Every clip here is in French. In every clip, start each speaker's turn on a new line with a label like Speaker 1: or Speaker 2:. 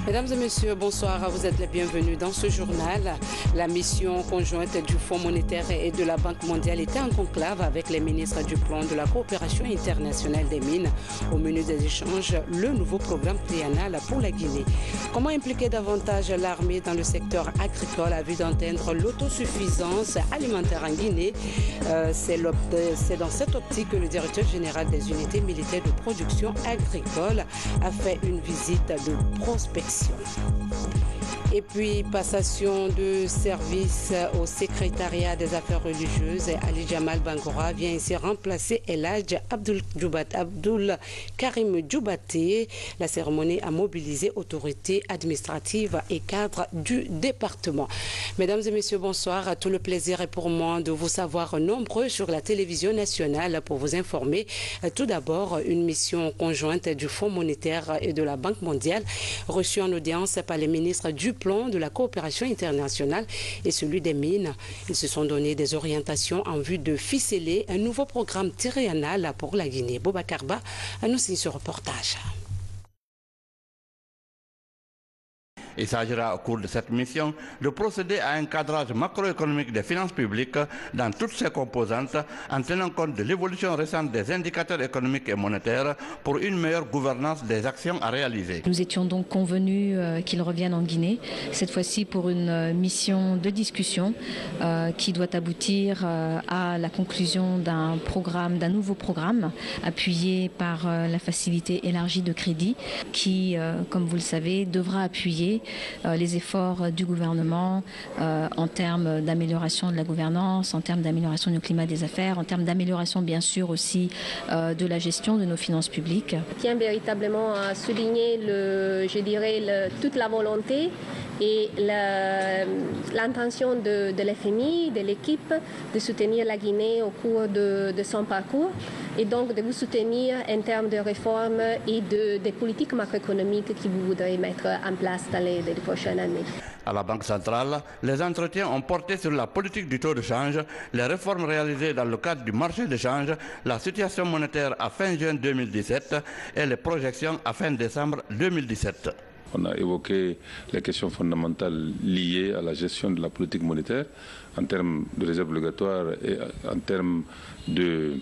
Speaker 1: Mesdames et messieurs, bonsoir. Vous êtes les bienvenus dans ce journal. La mission conjointe du Fonds monétaire et de la Banque mondiale était en conclave avec les ministres du plan de la coopération internationale des mines. Au menu des échanges, le nouveau programme triennal pour la Guinée. Comment impliquer davantage l'armée dans le secteur agricole à vue d'atteindre l'autosuffisance alimentaire en Guinée? C'est dans cette optique que le directeur général des unités militaires de production agricole a fait une visite de prospection. Et puis, passation de service au secrétariat des affaires religieuses, Ali Jamal Bangora vient ici remplacer El Hadj Abdul Karim Djoubaté. La cérémonie a mobilisé autorités administratives et cadres du département. Mesdames et messieurs, bonsoir. Tout le plaisir est pour moi de vous savoir nombreux sur la télévision nationale pour vous informer. Tout d'abord, une mission conjointe du Fonds monétaire et de la Banque mondiale reçue en audience par les ministres du plan de la coopération internationale et celui des mines. Ils se sont donné des orientations en vue de ficeler un nouveau programme triennal pour la Guinée. Boubacar Ba a nous signé ce reportage.
Speaker 2: Il s'agira au cours de cette mission de procéder à un cadrage macroéconomique des finances publiques dans toutes ses composantes en tenant compte de l'évolution récente des indicateurs économiques et monétaires pour une meilleure gouvernance des actions à réaliser.
Speaker 3: Nous étions donc convenus qu'ils reviennent en Guinée, cette fois-ci pour une mission de discussion qui doit aboutir à la conclusion d'un nouveau programme appuyé par la facilité élargie de crédit qui, comme vous le savez, devra appuyer les efforts du gouvernement en termes d'amélioration de la gouvernance, en termes d'amélioration du climat des affaires, en termes d'amélioration bien sûr aussi de la gestion de nos finances publiques.
Speaker 4: Je tiens véritablement à souligner toute la volonté et l'intention de l'FMI, de l'équipe, de soutenir la Guinée au cours de son parcours et donc de vous soutenir en termes de réformes et des politiques macroéconomiques que vous voudrez mettre en place dans les prochaines années.
Speaker 2: À la Banque centrale, les entretiens ont porté sur la politique du taux de change, les réformes réalisées dans le cadre du marché de change, la situation monétaire à fin juin 2017 et les projections à fin décembre 2017.
Speaker 5: On a évoqué les questions fondamentales liées à la gestion de la politique monétaire en termes de réserve obligatoire et en termes de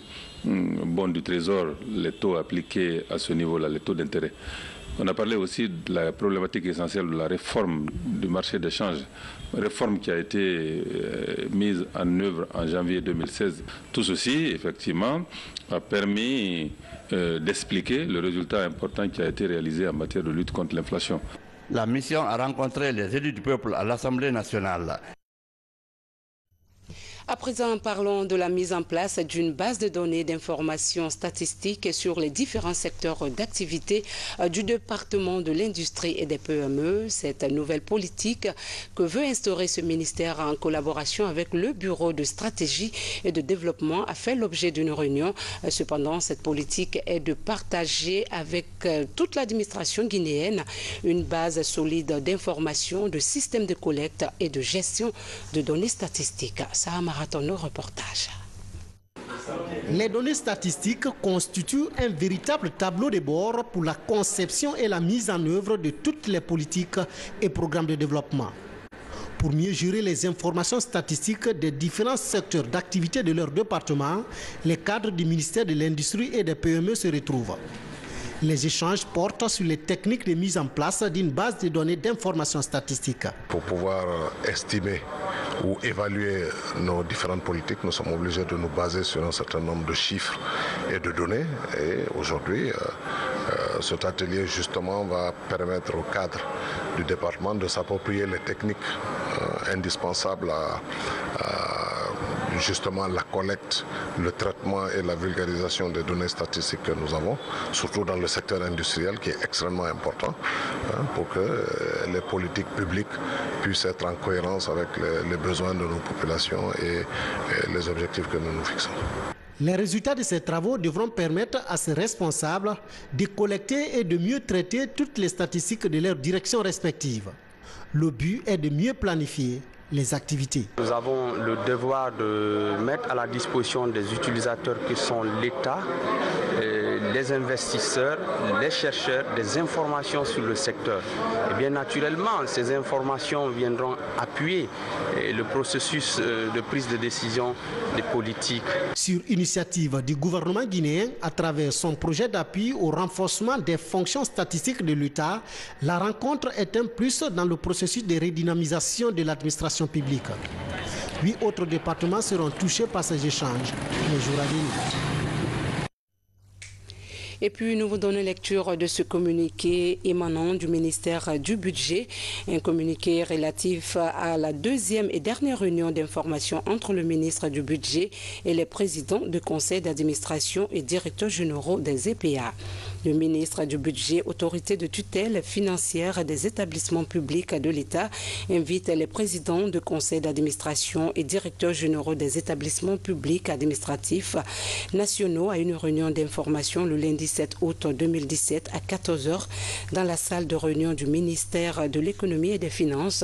Speaker 5: bons du trésor, les taux appliqués à ce niveau-là, les taux d'intérêt. On a parlé aussi de la problématique essentielle de la réforme du marché d'échange, réforme qui a été mise en œuvre en janvier 2016. Tout ceci, effectivement, a permis d'expliquer le résultat important qui a été réalisé en matière de lutte contre l'inflation.
Speaker 2: La mission a rencontré les élus du peuple à l'Assemblée nationale.
Speaker 1: À présent, parlons de la mise en place d'une base de données d'informations statistiques sur les différents secteurs d'activité du département de l'industrie et des PME. Cette nouvelle politique que veut instaurer ce ministère en collaboration avec le Bureau de stratégie et de développement a fait l'objet d'une réunion. Cependant, cette politique est de partager avec toute l'administration guinéenne une base solide d'informations, de systèmes de collecte et de gestion de données statistiques. Ça a nos reportages.
Speaker 6: Les données statistiques constituent un véritable tableau de bord pour la conception et la mise en œuvre de toutes les politiques et programmes de développement. Pour mieux gérer les informations statistiques des différents secteurs d'activité de leur département, les cadres du ministère de l'Industrie et des PME se retrouvent. Les échanges portent sur les techniques de mise en place d'une base de données d'informations statistiques.
Speaker 7: Pour pouvoir estimer ou évaluer nos différentes politiques, nous sommes obligés de nous baser sur un certain nombre de chiffres et de données. Et aujourd'hui, cet atelier justement va permettre au cadre du département de s'approprier les techniques indispensables à justement la collecte, le traitement et la vulgarisation des données statistiques que nous avons, surtout dans le secteur industriel qui est extrêmement important pour que les politiques publiques puissent être en cohérence avec les besoins de nos populations et les objectifs que nous nous fixons.
Speaker 6: Les résultats de ces travaux devront permettre à ces responsables de collecter et de mieux traiter toutes les statistiques de leurs directions respectives. Le but est de mieux planifier les activités.
Speaker 8: Nous avons le devoir de mettre à la disposition des utilisateurs qui sont l'État les investisseurs, les chercheurs des informations sur le secteur. Et bien naturellement, ces informations viendront appuyer le processus de prise de décision des politiques.
Speaker 6: Sur initiative du gouvernement guinéen, à travers son projet d'appui au renforcement des fonctions statistiques de l'État, la rencontre est un plus dans le processus de redynamisation de l'administration publique. 8 autres départements seront touchés par ces échanges.
Speaker 1: Et puis nous vous donnons lecture de ce communiqué émanant du ministère du Budget, un communiqué relatif à la deuxième et dernière réunion d'information entre le ministre du Budget et les présidents du conseil d'administration et directeurs généraux des EPA. Le ministre du Budget, autorité de tutelle financière des établissements publics de l'État, invite les présidents du conseil d'administration et directeurs généraux des établissements publics administratifs nationaux à une réunion d'information le lundi 7 août 2017 à 14 h dans la salle de réunion du ministère de l'économie et des finances.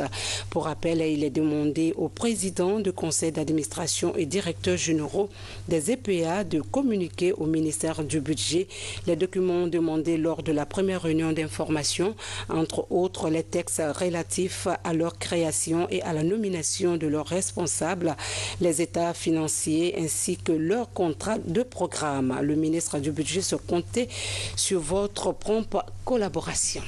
Speaker 1: Pour rappel, il est demandé aux présidents du conseil d'administration et directeurs généraux des EPA de communiquer au ministère du Budget les documents demandés lors de la première réunion d'information, entre autres les textes relatifs à leur création et à la nomination de leurs responsables, les états financiers ainsi que leurs contrats de programme. Le ministre du Budget se comptait sur votre prompte collaboration.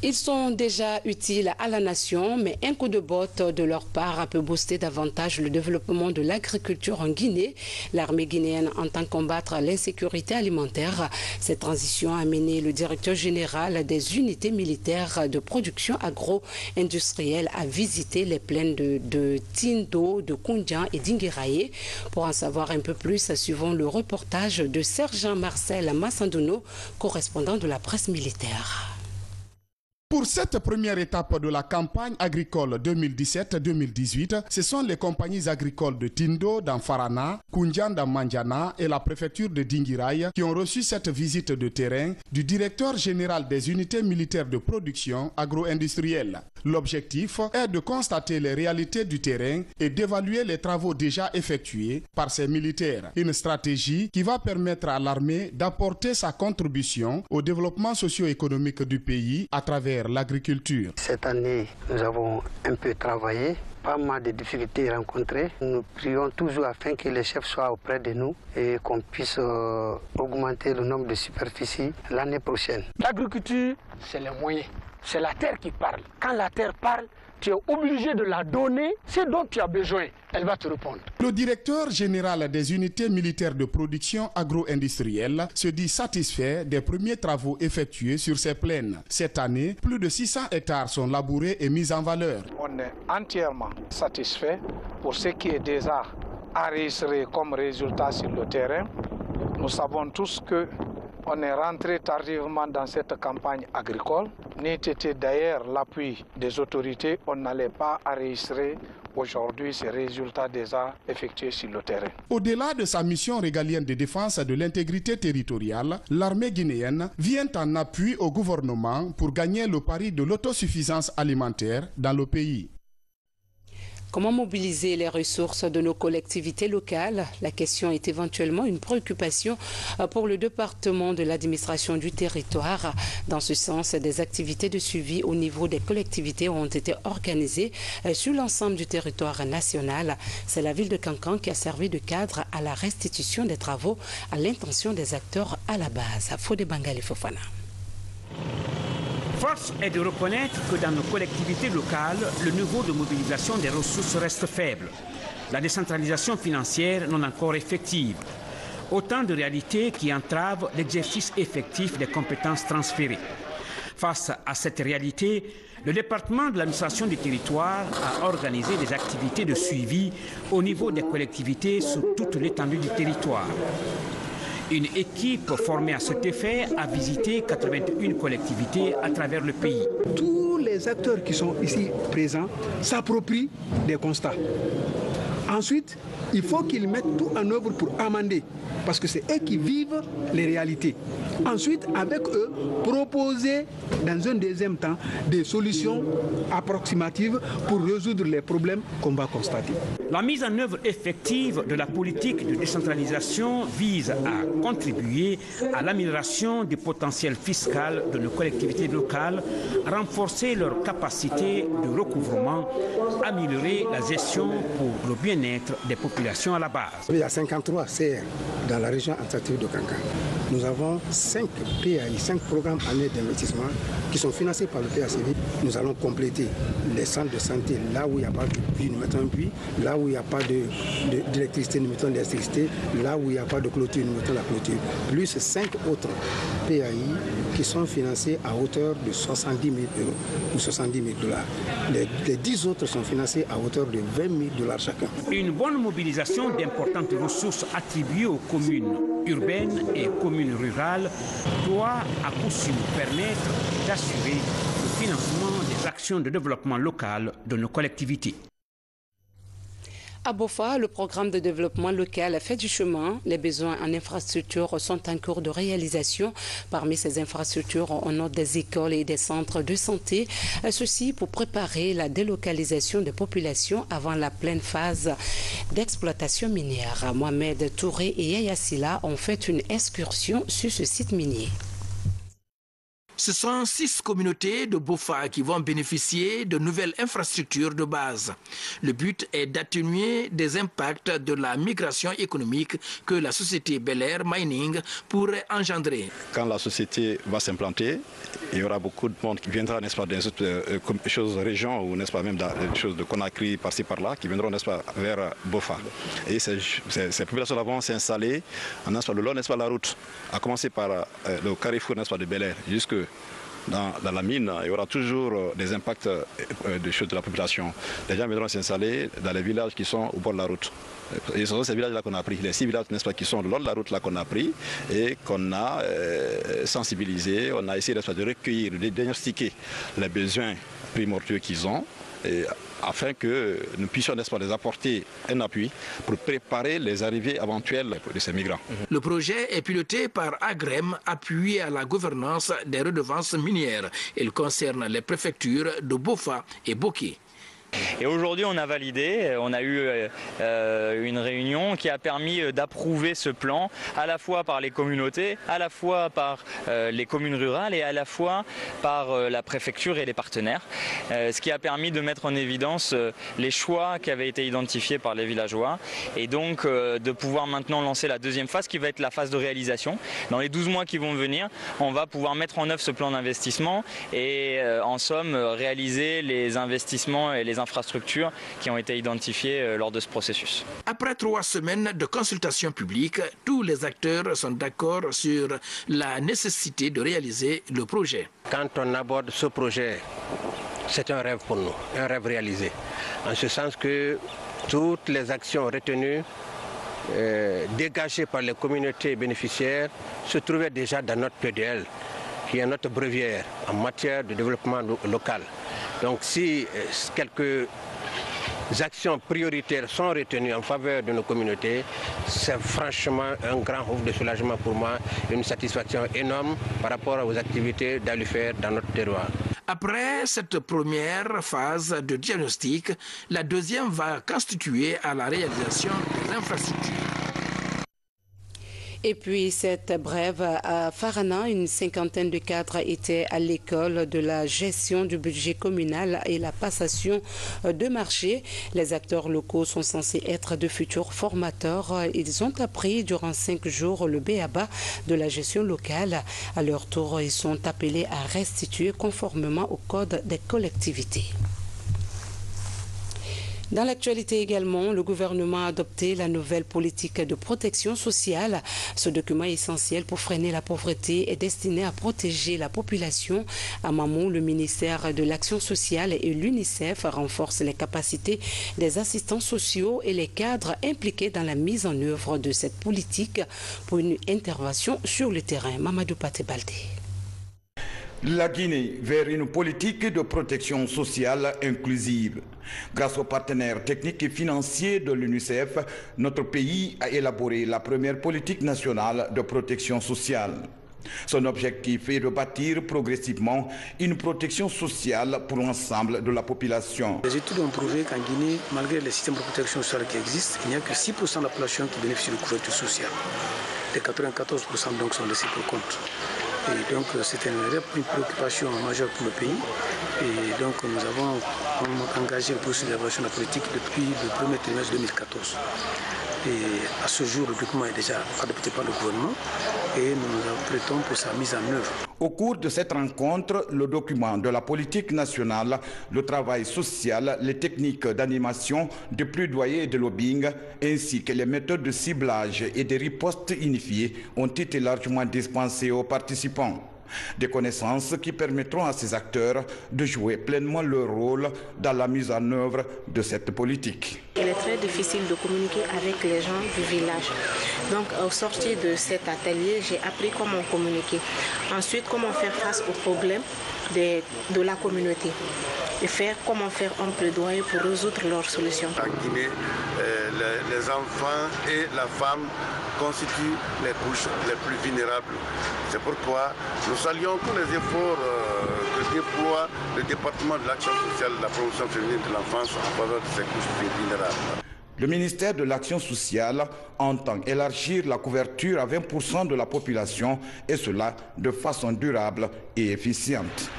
Speaker 1: Ils sont déjà utiles à la nation, mais un coup de botte de leur part peut booster davantage le développement de l'agriculture en Guinée. L'armée guinéenne entend combattre l'insécurité alimentaire. Cette transition a mené le directeur général des unités militaires de production agro-industrielle à visiter les plaines de Tindo, de Koundian et d'Ingiraye. Pour en savoir un peu plus, suivons le reportage de sergent Marcel Massanduno, correspondant de la presse militaire.
Speaker 9: Pour cette première étape de la campagne agricole 2017-2018, ce sont les compagnies agricoles de Tindo dans Farana, Koundian dans Mandiana et la préfecture de Dinguiraye qui ont reçu cette visite de terrain du directeur général des unités militaires de production agro-industrielle. L'objectif est de constater les réalités du terrain et d'évaluer les travaux déjà effectués par ces militaires. Une stratégie qui va permettre à l'armée d'apporter sa contribution au développement socio-économique du pays à travers l'agriculture.
Speaker 10: Cette année, nous avons un peu travaillé, pas mal de difficultés rencontrées. Nous prions toujours afin que les chefs soient auprès de nous et qu'on puisse augmenter le nombre de superficies l'année prochaine.
Speaker 11: L'agriculture, c'est les moyens. C'est la terre qui parle. Quand la terre parle, tu es obligé de la donner ce dont tu as besoin. Elle va te répondre.
Speaker 9: Le directeur général des unités militaires de production agro-industrielle se dit satisfait des premiers travaux effectués sur ces plaines. Cette année, plus de 600 hectares sont labourés et mis en valeur.
Speaker 12: On est entièrement satisfait pour ce qui est déjà enregistré comme résultat sur le terrain. Nous savons tous que on est rentré tardivement dans cette campagne agricole. N'ait été d'ailleurs l'appui des autorités, on n'allait pas enregistrer aujourd'hui ces résultats déjà effectués sur le terrain.
Speaker 9: Au-delà de sa mission régalienne de défense de l'intégrité territoriale, l'armée guinéenne vient en appui au gouvernement pour gagner le pari de l'autosuffisance alimentaire dans le pays.
Speaker 1: Comment mobiliser les ressources de nos collectivités locales? La question est éventuellement une préoccupation pour le département de l'administration du territoire. Dans ce sens, des activités de suivi au niveau des collectivités ont été organisées sur l'ensemble du territoire national. C'est la ville de Kankan qui a servi de cadre à la restitution des travaux à l'intention des acteurs à la base. Fodé Bangali Fofana.
Speaker 13: Force est de reconnaître que dans nos collectivités locales, le niveau de mobilisation des ressources reste faible. La décentralisation financière non encore effective. Autant de réalités qui entravent l'exercice effectif des compétences transférées. Face à cette réalité, le département de l'administration du territoire a organisé des activités de suivi au niveau des collectivités sur toute l'étendue du territoire. Une équipe formée à cet effet a visité 81 collectivités à travers le pays.
Speaker 11: Tous les acteurs qui sont ici présents s'approprient des constats. Ensuite,
Speaker 14: Il faut qu'ils mettent tout en œuvre pour amender, parce que c'est eux qui vivent les réalités. Ensuite, avec eux, proposer dans un deuxième temps des solutions approximatives pour résoudre les problèmes qu'on va constater.
Speaker 13: La mise en œuvre effective de la politique de décentralisation vise à contribuer à l'amélioration du potentiel fiscal de nos collectivités locales, renforcer leur capacité de recouvrement, améliorer la gestion pour le bien-être des populations à la base.
Speaker 15: Il y a 53 CR dans la région administrative de Kankan. Nous avons 5 PAI, 5 programmes annuels d'investissement qui sont financés par le PACV. Nous allons compléter les centres de santé. Là où il n'y a pas de puits, nous mettons un puits. Là où il n'y a pas d'électricité, nous mettons de l'électricité. Là où il n'y a pas de clôture, nous mettons la clôture. Plus 5 autres PAI qui sont financés à hauteur de 70 000 euros ou 70 000 dollars. Les 10 autres sont financés à hauteur de 20 000 dollars chacun.
Speaker 13: Une bonne mobilisation d'importantes ressources attribuées aux communes urbaines et communes rurales doit à coup sûr permettre d'assurer le financement des actions de développement local de nos collectivités.
Speaker 1: À Bofa, le programme de développement local a fait du chemin. Les besoins en infrastructures sont en cours de réalisation. Parmi ces infrastructures, on note des écoles et des centres de santé. Ceci pour préparer la délocalisation des populations avant la pleine phase d'exploitation minière. Mohamed Touré et Yaya Silla ont fait une excursion sur ce site minier.
Speaker 16: Ce sont 6 communautés de Bofa qui vont bénéficier de nouvelles infrastructures de base. Le but est d'atténuer des impacts de la migration économique que la société Bel Air Mining pourrait engendrer.
Speaker 17: Quand la société va s'implanter, il y aura beaucoup de monde qui viendra, n'est-ce pas, dans d'autres choses régions ou n'est-ce pas même dans des choses de Conakry par-ci par-là, qui viendront, n'est-ce pas, vers Bofa. Et ces populations-là vont s'installer, n'est-ce pas, le long, n'est-ce pas, la route, à commencer par le carrefour, n'est-ce pas, de Bel Air, jusque dans la mine. Il y aura toujours des impacts de la population. Les gens viendront s'installer dans les villages qui sont au bord de la route. Et ce sont ces villages-là qu'on a pris, les 6 villages, n'est-ce pas, qui sont le long de la route là qu'on a pris et qu'on a sensibilisé. On a essayé, n'est-ce pas, de recueillir, de diagnostiquer les besoins primordiaux qu'ils ont, et afin que nous puissions, n'est-ce pas, les apporter un appui pour préparer les arrivées éventuelles de ces migrants.
Speaker 16: Le projet est piloté par Agrem, appuyé à la gouvernance des redevances minières. Il concerne les préfectures de Bofa et Boké.
Speaker 18: Et aujourd'hui, on a validé, on a eu une réunion qui a permis d'approuver ce plan, à la fois par les communautés, à la fois par les communes rurales et à la fois par la préfecture et les partenaires. Ce qui a permis de mettre en évidence les choix qui avaient été identifiés par les villageois et donc de pouvoir maintenant lancer la deuxième phase qui va être la phase de réalisation. Dans les 12 mois qui vont venir, on va pouvoir mettre en œuvre ce plan d'investissement et en somme réaliser les investissements et les infrastructures qui ont été identifiées lors de ce processus.
Speaker 16: Après 3 semaines de consultation publique, tous les acteurs sont d'accord sur la nécessité de réaliser le projet.
Speaker 15: Quand on aborde ce projet, c'est un rêve pour nous, un rêve réalisé. En ce sens que toutes les actions retenues, dégagées par les communautés bénéficiaires, se trouvaient déjà dans notre PDL, qui est notre breviaire en matière de développement local. Donc si quelques actions prioritaires sont retenues en faveur de nos communautés, c'est franchement un grand ouf de soulagement pour moi, une satisfaction énorme par rapport aux activités d'Alufer dans notre terroir.
Speaker 16: Après cette première phase de diagnostic, la deuxième va constituer à la réalisation des infrastructures.
Speaker 1: Et puis cette brève à Farana, une cinquantaine de cadres étaient à l'école de la gestion du budget communal et la passation de marché. Les acteurs locaux sont censés être de futurs formateurs. Ils ont appris durant 5 jours le b.a.-ba de la gestion locale. À leur tour, ils sont appelés à restituer conformément au code des collectivités. Dans l'actualité également, le gouvernement a adopté la nouvelle politique de protection sociale. Ce document essentiel pour freiner la pauvreté est destiné à protéger la population. À Mamou, le ministère de l'Action sociale et l'UNICEF renforcent les capacités des assistants sociaux et les cadres impliqués dans la mise en œuvre de cette politique pour une intervention sur le terrain. Mamadou Paté Baldé.
Speaker 19: La Guinée vers une politique de protection sociale inclusive. Grâce aux partenaires techniques et financiers de l'UNICEF, notre pays a élaboré la première politique nationale de protection sociale. Son objectif est de bâtir progressivement une protection sociale pour l'ensemble de la population.
Speaker 11: Les études ont prouvé qu'en Guinée, malgré les systèmes de protection sociale qui existent, il n'y a que 6% de la population qui bénéficie de couverture sociale. Les 94% donc sont laissés pour compte. Et donc c'est une préoccupation majeure pour le pays. Et donc nous avons engagé le processus d'évaluation de la politique depuis le premier trimestre 2014. Et à ce jour, le document est déjà adopté par le gouvernement et nous nous apprêtons pour sa mise en œuvre.
Speaker 19: Au cours de cette rencontre, le document de la politique nationale, le travail social, les techniques d'animation, de plaidoyer et de lobbying, ainsi que les méthodes de ciblage et de ripostes unifiées ont été largement dispensées aux participants. Des connaissances qui permettront à ces acteurs de jouer pleinement leur rôle dans la mise en œuvre de cette politique.
Speaker 20: Il est très difficile de communiquer avec les gens du village. Donc, au sortir de cet atelier, j'ai appris comment communiquer. Ensuite, comment faire face aux problèmes de la communauté et comment faire un plaidoyer pour résoudre leurs solutions.
Speaker 21: En Guinée, les enfants et la femme constituent les couches les plus vulnérables. C'est pourquoi nous saluons tous les efforts que déploie le département de l'action sociale et de la promotion féminine de l'enfance en faveur de ces couches plus vulnérables.
Speaker 19: Le ministère de l'Action sociale entend élargir la couverture à 20% de la population et cela de façon durable et efficiente.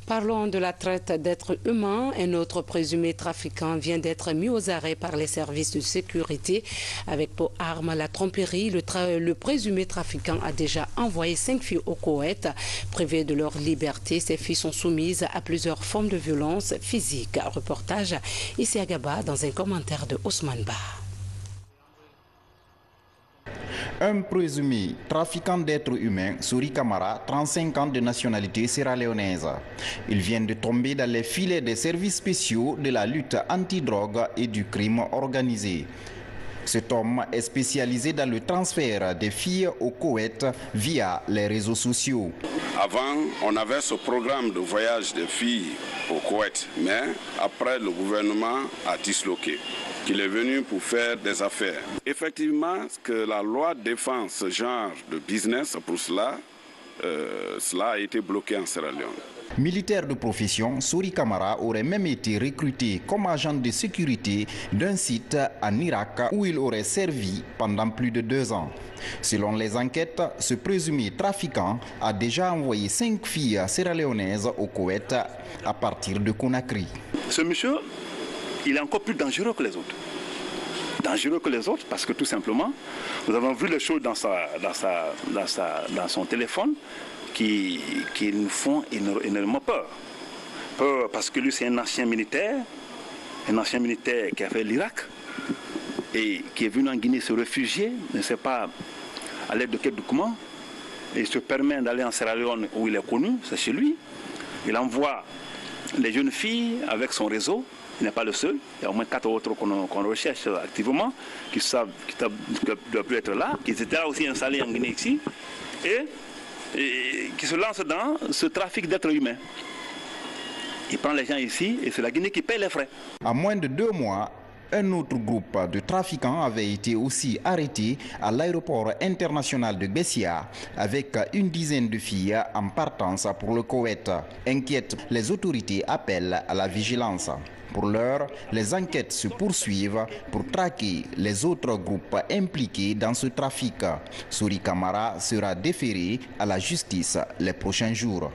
Speaker 1: Parlons de la traite d'êtres humains. Un autre présumé trafiquant vient d'être mis aux arrêts par les services de sécurité. Avec pour arme la tromperie, le présumé trafiquant a déjà envoyé 5 filles au Koweït. Privées de leur liberté, ces filles sont soumises à plusieurs formes de violence physique. Reportage ici à Gaba dans un commentaire de Ousmane Ba.
Speaker 22: Un présumé trafiquant d'êtres humains, Souri Kamara, 35 ans de nationalité sierra-léonaise. Il vient de tomber dans les filets des services spéciaux de la lutte anti-drogue et du crime organisé. Cet homme est spécialisé dans le transfert des filles au Koweït via les réseaux sociaux.
Speaker 23: Avant, on avait ce programme de voyage des filles au Koweït, mais après, le gouvernement a disloqué. Il est venu pour faire des affaires. Effectivement, que la loi défend ce genre de business, pour cela, cela a été bloqué en Sierra Leone.
Speaker 22: Militaire de profession, Souri Kamara aurait même été recruté comme agent de sécurité d'un site en Irak où il aurait servi pendant plus de 2 ans. Selon les enquêtes, ce présumé trafiquant a déjà envoyé 5 filles sierra-léonaises au Koweït à partir de Conakry.
Speaker 24: Ce monsieur, il est encore plus dangereux que les autres. Dangereux que les autres parce que tout simplement, nous avons vu les choses dans son téléphone qui nous font énormément peur. Peur parce que lui c'est un ancien militaire qui a fait l'Irak et qui est venu en Guinée se réfugier, ne sait pas à l'aide de quel document, et il se permet d'aller en Sierra Leone où il est connu, c'est chez lui. Il envoie les jeunes filles avec son réseau. Il n'est pas le seul, il y a au moins 4 autres qu'on recherche activement, qui doivent plus être là, qui étaient là aussi installés en Guinée ici, et qui se lancent dans ce trafic d'êtres humains. Il prend les gens ici et c'est la Guinée qui paye les frais.
Speaker 22: À moins de 2 mois, un autre groupe de trafiquants avait été aussi arrêté à l'aéroport international de Bessia avec une dizaine de filles en partance pour le Koweït. Inquiètes, les autorités appellent à la vigilance. Pour l'heure, les enquêtes se poursuivent pour traquer les autres groupes impliqués dans ce trafic. Souri Kamara sera déféré à la justice les prochains jours.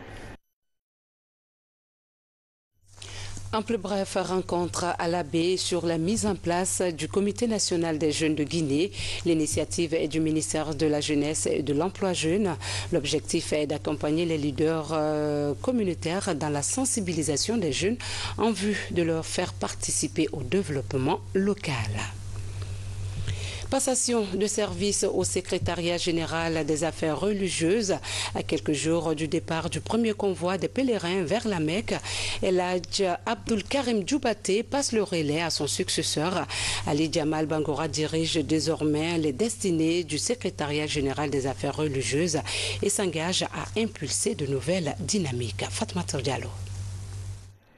Speaker 1: En plus bref, rencontre à la baie sur la mise en place du Comité national des jeunes de Guinée. L'initiative est du ministère de la Jeunesse et de l'Emploi jeune. L'objectif est d'accompagner les leaders communautaires dans la sensibilisation des jeunes en vue de leur faire participer au développement local. Passation de service au secrétariat général des affaires religieuses. À quelques jours du départ du premier convoi des pèlerins vers la Mecque, El Hadj Abdul Karim Djoubaté passe le relais à son successeur. Ali Jamal Bangoura dirige désormais les destinées du secrétariat général des affaires religieuses et s'engage à impulser de nouvelles dynamiques. Fatmata Diallo.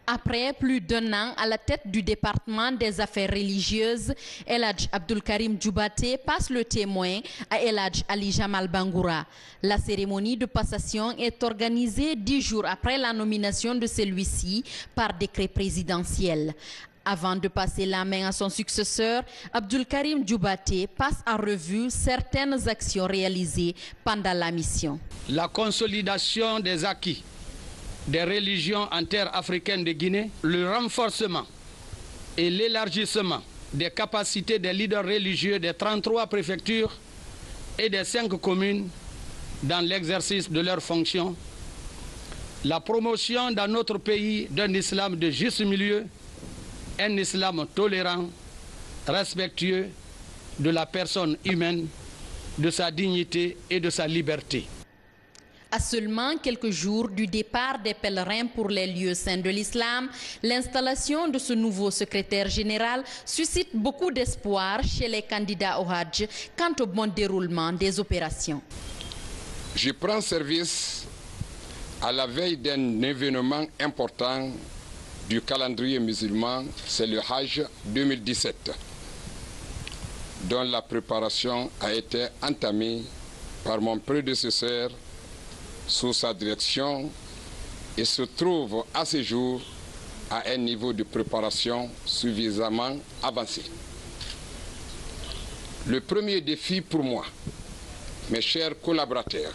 Speaker 2: Après plus d'un an à la tête du département des affaires religieuses, El Hadj Abdul Karim Djoubaté passe le témoin à El Hadj Ali Jamal Bangoura. La cérémonie de passation est organisée 10 jours après la nomination de celui-ci par décret présidentiel. Avant de passer la main à son successeur, Abdul Karim Djoubaté passe en revue certaines actions réalisées pendant la mission.
Speaker 3: La consolidation des acquis des religions en terre africaine de Guinée, le renforcement et l'élargissement des capacités des leaders religieux des 33 préfectures et des 5 communes dans l'exercice de leurs fonctions, la promotion dans notre pays d'un islam de juste milieu, un islam tolérant, respectueux de la personne humaine, de sa dignité et de sa liberté.
Speaker 2: À seulement quelques jours du départ des pèlerins pour les lieux saints de l'islam, l'installation de ce nouveau secrétaire général suscite beaucoup d'espoir chez les candidats au Hajj quant au bon déroulement des opérations.
Speaker 4: Je prends service à la veille d'un événement important du calendrier musulman, c'est le Hajj 2017, dont la préparation a été entamée par mon prédécesseur sous sa direction et se trouve à ce jour à un niveau de préparation suffisamment avancé. Le premier défi pour moi, mes chers collaborateurs,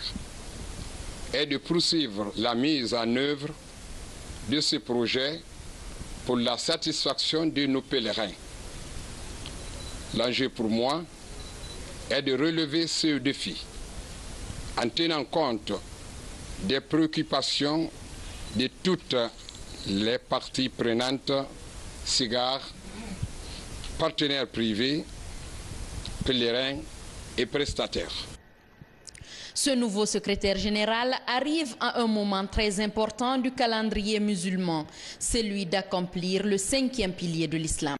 Speaker 4: est de poursuivre la mise en œuvre de ce projet pour la satisfaction de nos pèlerins. L'enjeu pour moi est de relever ce défi en tenant compte des préoccupations de toutes les parties prenantes, cigares, partenaires privés, pèlerins et prestataires.
Speaker 2: Ce nouveau secrétaire général arrive à un moment très important du calendrier musulman, celui d'accomplir le 5e pilier de l'islam.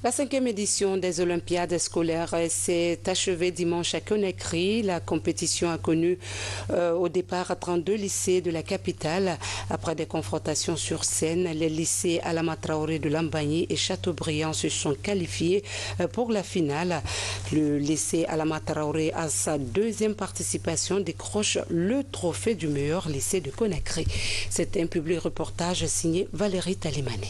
Speaker 1: La 5e édition des Olympiades scolaires s'est achevée dimanche à Conakry. La compétition a connu au départ 32 lycées de la capitale. Après des confrontations sur scène, les lycées Alama Traoré de Lambagne et Châteaubriand se sont qualifiés pour la finale. Le lycée Alama Traoré, à sa 2e participation, décroche le trophée du meilleur lycée de Conakry. C'est un public reportage signé Valérie Talimani.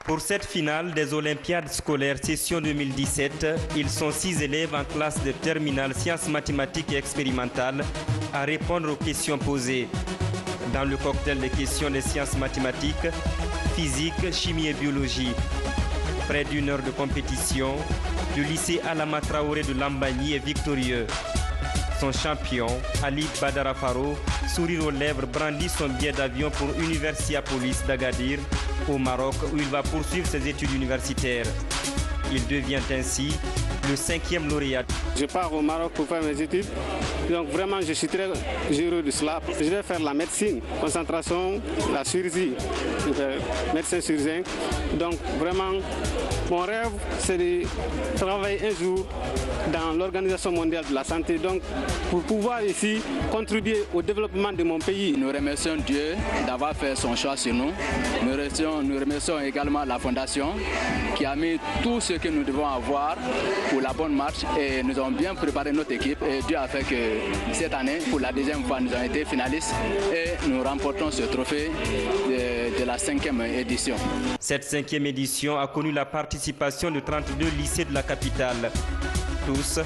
Speaker 5: Pour cette finale des Olympiades scolaires session 2017, ils sont 6 élèves en classe de terminale sciences mathématiques et expérimentales à répondre aux questions posées. Dans le cocktail des questions des sciences mathématiques, physique, chimie et biologie. Près d'une heure de compétition, le lycée Alama Traoré de Lambagne est victorieux. Son champion, Ali Badara Faro, sourire aux lèvres, brandit son billet d'avion pour Universiapolis d'Agadir, au Maroc, où il va poursuivre ses études universitaires. Il devient ainsi le 5e lauréat.
Speaker 25: Je pars au Maroc pour faire mes études, donc vraiment je suis très heureux de cela. Je vais faire la médecine, concentration, la chirurgie, médecin chirurgien. Donc vraiment, mon rêve c'est de travailler un jour dans l'Organisation mondiale de la santé, donc pour pouvoir ici contribuer au développement de mon pays.
Speaker 26: Nous remercions Dieu d'avoir fait son choix sur nous. Nous remercions également la Fondation qui a mis tout ce que nous devons avoir pour la bonne marche et nous avons bien préparé notre équipe et Dieu a fait que cette année, pour la 2e fois, nous avons été finalistes et nous remportons ce trophée de la 5e édition.
Speaker 5: Cette 5e édition a connu la participation de 32 lycées de la capitale. Tous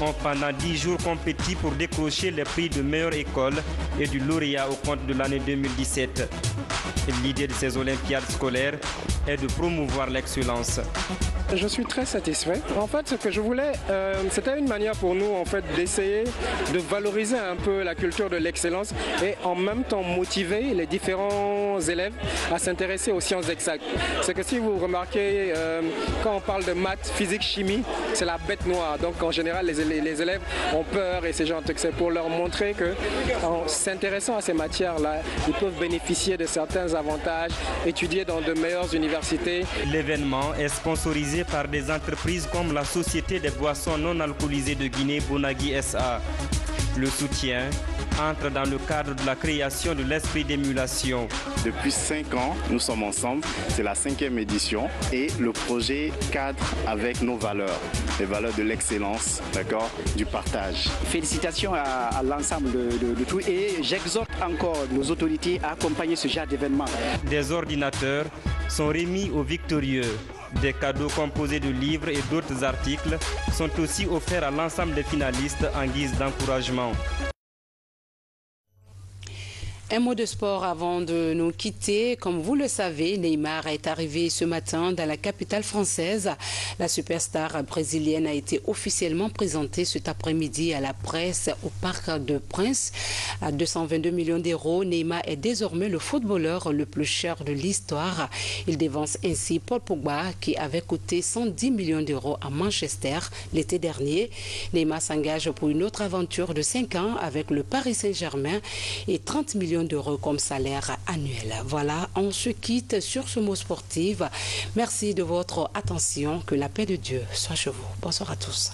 Speaker 5: ont pendant 10 jours compéti pour décrocher les prix de meilleure école et du lauréat au compte de l'année 2017. L'idée de ces Olympiades scolaires est de promouvoir l'excellence.
Speaker 6: Je suis très satisfait. En fait, ce que je voulais, c'était une manière pour nous en fait, d'essayer de valoriser un peu la culture de l'excellence et en même temps motiver les différents élèves à s'intéresser aux sciences exactes. C'est que si vous remarquez, quand on parle de maths, physique, chimie, c'est la bête noire. Donc en général, les élèves ont peur et ces gens, c'est pour leur montrer qu'en s'intéressant à ces matières-là, ils peuvent bénéficier de certains avantages, étudier dans de meilleures universités.
Speaker 5: L'événement est sponsorisé par des entreprises comme la Société des boissons non alcoolisées de Guinée, Bonagui SA. Le soutien entre dans le cadre de la création de l'esprit d'émulation.
Speaker 7: Depuis 5 ans, nous sommes ensemble, c'est la 5e édition et le projet cadre avec nos valeurs, les valeurs de l'excellence, d'accord, du partage.
Speaker 8: Félicitations à l'ensemble de tout et j'exhorte encore nos autorités à accompagner ce genre d'événement.
Speaker 5: Des ordinateurs sont remis aux victorieux. Des cadeaux composés de livres et d'autres articles sont aussi offerts à l'ensemble des finalistes en guise d'encouragement.
Speaker 1: Un mot de sport avant de nous quitter. Comme vous le savez, Neymar est arrivé ce matin dans la capitale française. La superstar brésilienne a été officiellement présentée cet après-midi à la presse au Parc de Prince. À 222 millions d'euros, Neymar est désormais le footballeur le plus cher de l'histoire. Il dévance ainsi Paul Pogba qui avait coûté 110 millions d'euros à Manchester l'été dernier. Neymar s'engage pour une autre aventure de 5 ans avec le Paris Saint-Germain et 30 millions d'euros comme salaire annuel. Voilà, on se quitte sur ce mot sportif. Merci de votre attention. Que la paix de Dieu soit chez vous. Bonsoir à tous.